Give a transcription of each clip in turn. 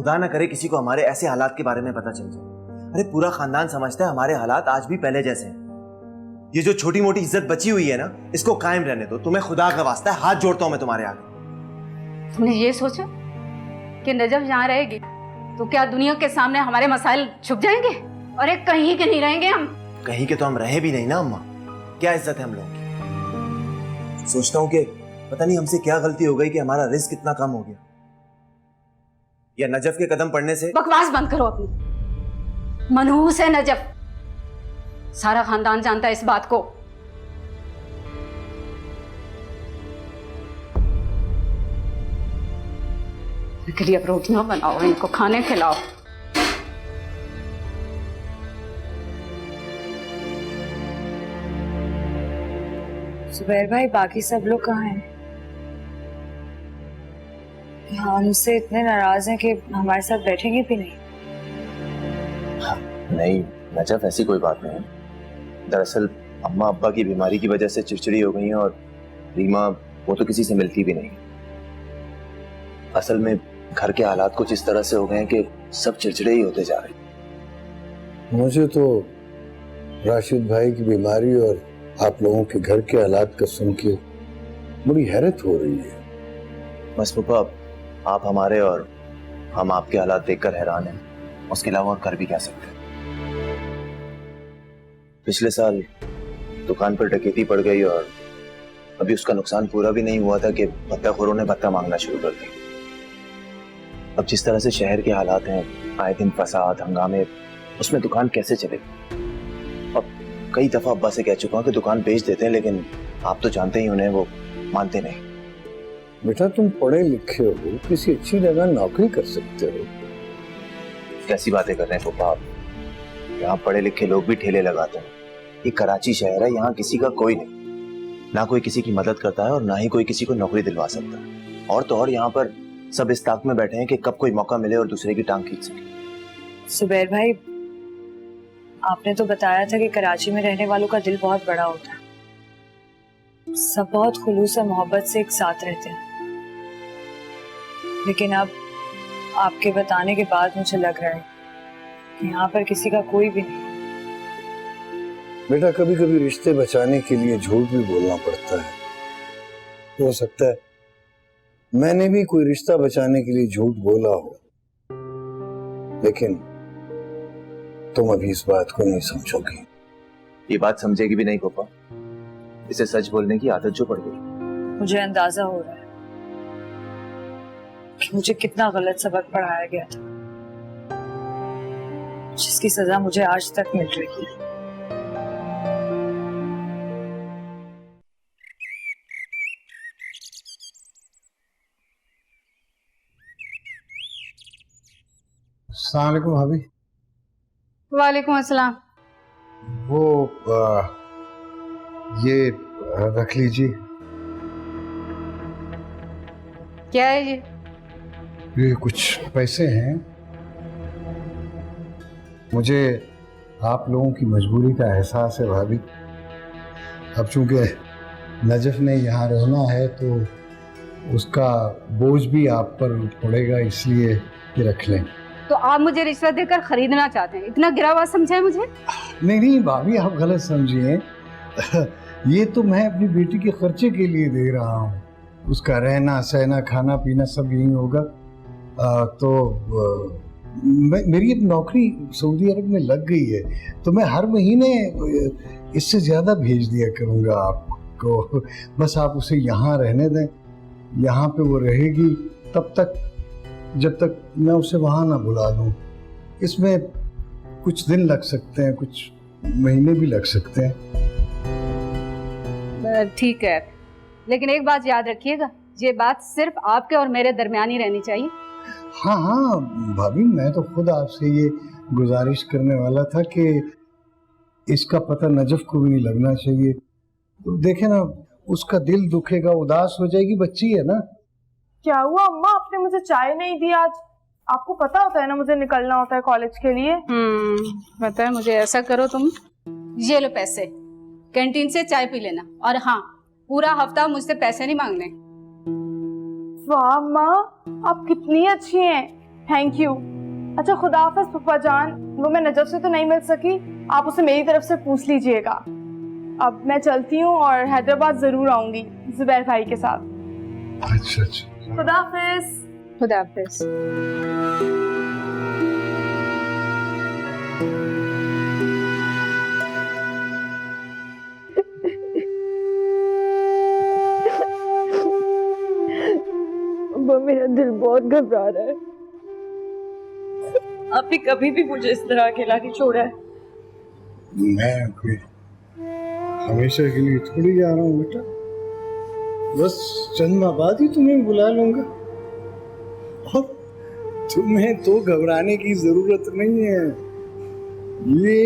खुदा ना करे किसी को हमारे ऐसे हालात के बारे में पता चल जाए। अरे पूरा खानदान समझता है हमारे हालात आज भी पहले जैसे हैं। ये जो छोटी मोटी इज्जत बची हुई है ना, इसको कायम रहने दो। तुम्हें खुदा का वास्ता है, हाथ जोड़ता हूं मैं तुम्हारे आगे। तुमने ये सोचा कि नजफ यहाँ रहेगी तो क्या दुनिया के सामने हमारे मसाइल छुप जाएंगे? और एक कहीं के नहीं रहेंगे हम। कहीं के तो हम रहे भी नहीं ना अम्मा। क्या इज्जत है हम लोगों की। सोचता हूँ कि पता नहीं हमसे क्या गलती हो गई कि हमारा रिस्क इतना कम हो गया, या नजफ के कदम पड़ने से। बकवास बंद करो अपनी। मनहूस है नजफ, सारा खानदान जानता है इस बात को। इनके लिए अब रोटियां बनाओ, इनको खाने खिलाओ। जुबैर भाई, बाकी सब लोग कहाँ हैं? हमसे इतने नाराज हैं कि हमारे साथ बैठेंगे भी नहीं। नहीं नजफ, ऐसी कोई बात नहीं है। दरअसल अम्मा अब्बा की बीमारी की वजह से चिड़चिड़ी हो गई हैं, और रीमा वो तो किसी से मिलती भी नहीं। असल में घर के हालात कुछ इस तरह से हो गए हैं कि सब चिड़चिड़े ही होते जा रहे हैं। मुझे तो राशिद भाई की बीमारी और आप लोगों के घर के हालात का सुन के बड़ी हैरत हो रही है। बस पापा, आप हमारे और हम आपके हालात देखकर हैरान हैं, उसके अलावा और कर भी क्या सकते हैं। पिछले साल दुकान पर डकैती पड़ गई और अभी उसका नुकसान पूरा भी नहीं हुआ था कि भत्ताखोरों ने भत्ता मांगना शुरू कर दिया। अब जिस तरह से शहर के हालात हैं, आए दिन फसाद हंगामे, उसमें दुकान कैसे चलेगी। अब कई दफा अब्बा से कह चुका हूं कि दुकान बेच देते हैं, लेकिन आप तो जानते ही उन्हें, वो मानते नहीं। बेटा तुम पढ़े लिखे हो, किसी अच्छी जगह नौकरी कर सकते हो। कैसी बातें कर रहे हैं पापा आप? यहाँ पढ़े लिखे लोग भी ठेले लगाते हैं। ये कराची शहर है, यहाँ किसी का कोई नहीं, ना कोई किसी की मदद करता है और ना ही कोई किसी को नौकरी दिलवा सकता है। और तो और यहाँ पर सब इस ताक में बैठे हैं कि कब कोई मौका मिले और दूसरे की टांग खींच सके। जुबैर भाई, आपने तो बताया था कि कराची में रहने वालों का दिल बहुत बड़ा होता है, सब बहुत खुलूस और मोहब्बत से एक साथ रहते हैं। लेकिन अब आपके बताने के बाद मुझे लग रहा है कि यहाँ पर किसी का कोई भी नहीं। बेटा कभी कभी रिश्ते बचाने के लिए झूठ भी बोलना पड़ता है। हो सकता है मैंने भी कोई रिश्ता बचाने के लिए झूठ बोला हो, लेकिन तुम अभी इस बात को नहीं समझोगी। ये बात समझेगी भी नहीं पापा, इसे सच बोलने की आदत जो पड़ गई। मुझे अंदाजा हो रहा है कि मुझे कितना गलत सबक पढ़ाया गया था, जिसकी सजा मुझे आज तक मिल रही है। अस्सलाम वालेकुम भाभी। वालेकुम अस्सलाम। वो ये रख लीजिए। क्या है ये कुछ पैसे हैं। मुझे आप लोगों की मजबूरी का एहसास है भाभी। अब चूंकि नजफ ने यहाँ रहना है तो उसका बोझ भी आप पर पड़ेगा, इसलिए ये रख लें। तो आप मुझे रिश्वत देकर खरीदना चाहते हैं? इतना गिरा हुआ समझा है मुझे? नहीं भाभी, आप गलत समझिए। ये तो मैं अपनी बेटी के खर्चे के लिए दे रहा हूँ। उसका रहना सहना खाना पीना सब यही होगा। मेरी एक नौकरी सऊदी अरब में लग गई है, तो मैं हर महीने इससे ज़्यादा भेज दिया करूँगा आपको। बस आप उसे यहाँ रहने दें, यहाँ पे वो रहेगी तब तक जब तक मैं उसे वहाँ ना बुला दूँ। इसमें कुछ दिन लग सकते हैं, कुछ महीने भी लग सकते हैं। ठीक है, लेकिन एक बात याद रखिएगा, ये बात सिर्फ आपके और मेरे दरमियान ही रहनी चाहिए। हाँ भाभी, मैं तो खुद आपसे ये गुजारिश करने वाला था कि इसका पता नजफ को भी नहीं लगना चाहिए। तो देखे ना, उसका दिल दुखेगा, उदास हो जाएगी, बच्ची है ना। क्या हुआ अम्मा, आपने मुझे चाय नहीं दी आज? आपको पता होता है ना मुझे निकलना होता है कॉलेज के लिए। पता है मुझे। ऐसा करो, तुम ये लो पैसे, कैंटीन से चाय पी लेना, और हाँ, पूरा हफ्ता मुझसे पैसे नहीं मांगने। वाह अम्मा, आप कितनी अच्छी हैं। Thank you. अच्छा खुदा हाफिज पप्पा जान। वो मैं नजफ से तो नहीं मिल सकी, आप उसे मेरी तरफ से पूछ लीजिएगा। अब मैं चलती हूँ और हैदराबाद जरूर आऊंगी जुबैर भाई के साथ। अच्छा अच्छा। खुदा हाफिज। खुदा हाफिज। मेरा दिल बहुत घबरा रहा है। आपने कभी भी मुझे इस तरह अकेला नहीं छोड़ा है। मैं कोई हमेशा के लिए थोड़ी जा रहा हूँ बेटा, बस चंद माह बाद ही तुम्हें बुला लूंगा। और तुम्हें तो घबराने की जरूरत नहीं है, ये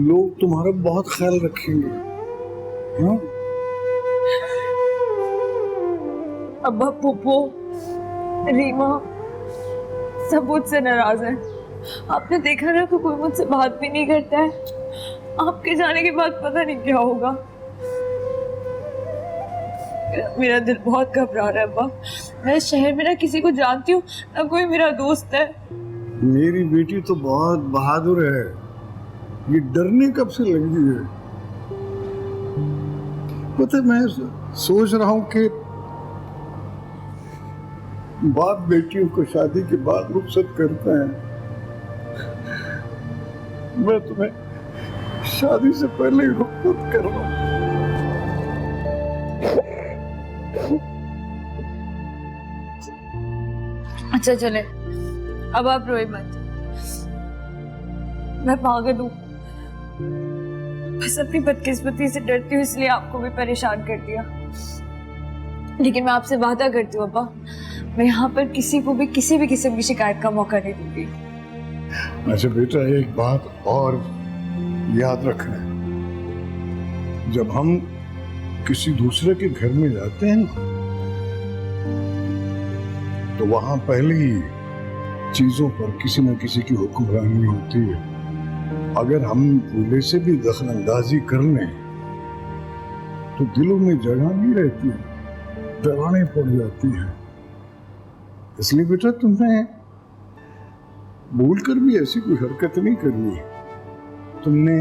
लोग तुम्हारा बहुत ख्याल रखेंगे। हाँ? अब्बा, पुप्पो, रीमा सब मुझसे नाराज हैं। आपने देखा ना कि कोई मुझसे बात भी नहीं करता है। आपके जाने के बाद पता नहीं क्या होगा। मेरा दिल बहुत घबरा रहा है अब्बा। मैं इस शहर में ना किसी को जानती हूँ, ना कोई मेरा दोस्त है। मेरी बेटी तो बहुत बहादुर है, ये डरने कब से लगी है। पता है, मैं सोच रहा हूँ कि बाप बेटियों को शादी के बाद रुखसत करते हैं। मैं तुम्हें शादी से पहले ही रुखसत कर रहा हूँ। अच्छा चले, अब आप रोए मत। मैं पागल हूँ, बस अपनी बदकिस्मती से डरती हूँ, इसलिए आपको भी परेशान कर दिया। लेकिन मैं आपसे वादा करती हूँ अब्बा, मैं यहाँ पर किसी को भी किसी भी किस्म की शिकायत का मौका नहीं दूंगी। अच्छा बेटा, एक बात और याद रखना, जब हम किसी दूसरे के घर में जाते हैं ना, तो वहां पहले ही चीजों पर किसी न किसी की हुक्मरानी होती है। अगर हम भूले से भी दखल अंदाजी कर लें तो दिलों में जगह नहीं रहती, दरारें पड़ जाती हैं। इसलिए बेटा, तुम्हें भूल कर भी ऐसी कोई हरकत नहीं करनी है। तुमने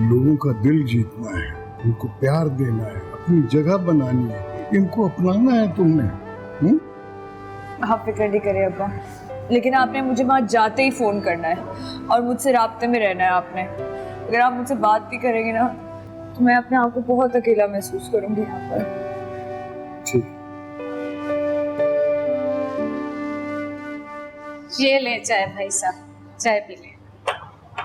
लोगों का दिल जीतना है, उनको प्यार देना है, अपनी जगह बनानी है, इनको अपनाना है तुमने। आप फिक्र नहीं करें अब्बा, लेकिन आपने मुझे वहां जाते ही फोन करना है और मुझसे राब्ते में रहना है। आपने अगर आप मुझसे बात भी करेंगे ना, तो मैं अपने आप को बहुत अकेला महसूस करूंगी यहाँ पर। ठीक। ये ले चाय भाई साहब, चाय पी ले।